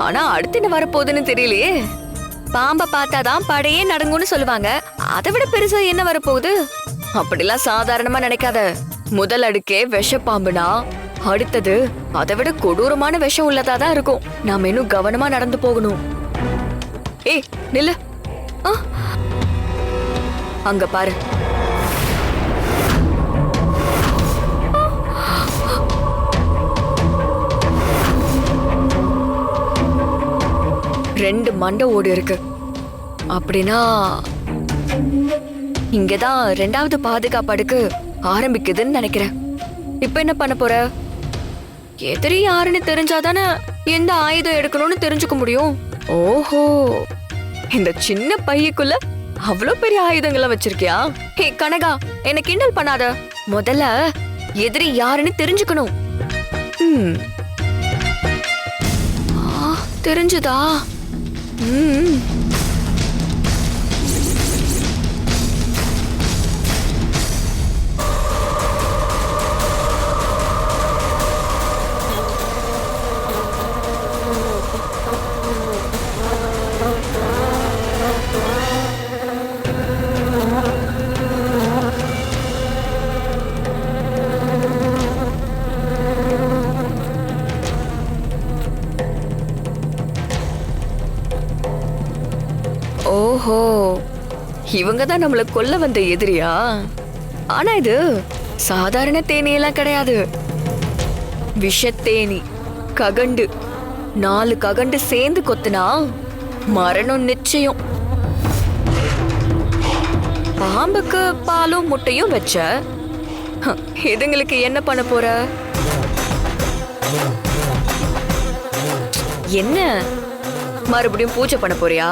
ஆனா அடுத்து என்ன வரப்போகுதுன்னு தெரியலையே. பாம்பை பார்த்தாதான் படையே நடுங்கும்னு சொல்லுவாங்க. அதை விட பெருசா என்ன வரப்போகுது? அப்படிலாம் சாதாரணமா நினைக்காத. முதல் அடுக்கே விஷ பாம்புனா அடுத்தது அதை விட கொடூரமான விஷம் உள்ளதாதான் இருக்கும். நாம இன்னும் கவனமா நடந்து போகணும். ஏய் நில்லு. அங்க பாரு. ரெண்டு மண்டை ஓடு இருக்கு. அப்படின்னா இங்கதான் ரெண்டாவது பாதுகாப்பு அடுக்கு ஆரம்பிக்குதுன்னு நினைக்கிறேன். இப்ப என்ன பண்ண போற? எதிரி யாருன்னு தெரிஞ்சாதானே எந்த ஆயுதம் எடுக்கணும்னு தெரிஞ்சுக்க முடியும். ஓஹோ, இந்த சின்ன பையக்குள்ள அவ்வளவு பெரிய ஆயுதங்களை வச்சிருக்கியா? ஹே கனகா, என்ன கிண்டல் பண்ணாத. முதல்ல எதிரி யாருன்னு தெரிஞ்சுக்கணும். தெரிஞ்சுதா? ஓஹோ, இவங்க தான் நம்மள கொல்ல வந்த எதிரியா? ஆனா இது சாதாரண தேனீயெல்லாம் கிடையாது. விஷத்தேனி, ககண்டு. 4 ககண்டு சேர்ந்து கொத்துனா மரணம் நிச்சயம். பாம்புக்கு பாலும் முட்டையும் வச்ச, இதுங்களுக்கு என்ன பண்ண போற? என்ன மறுபடியும் பூஜை பண்ண போறியா?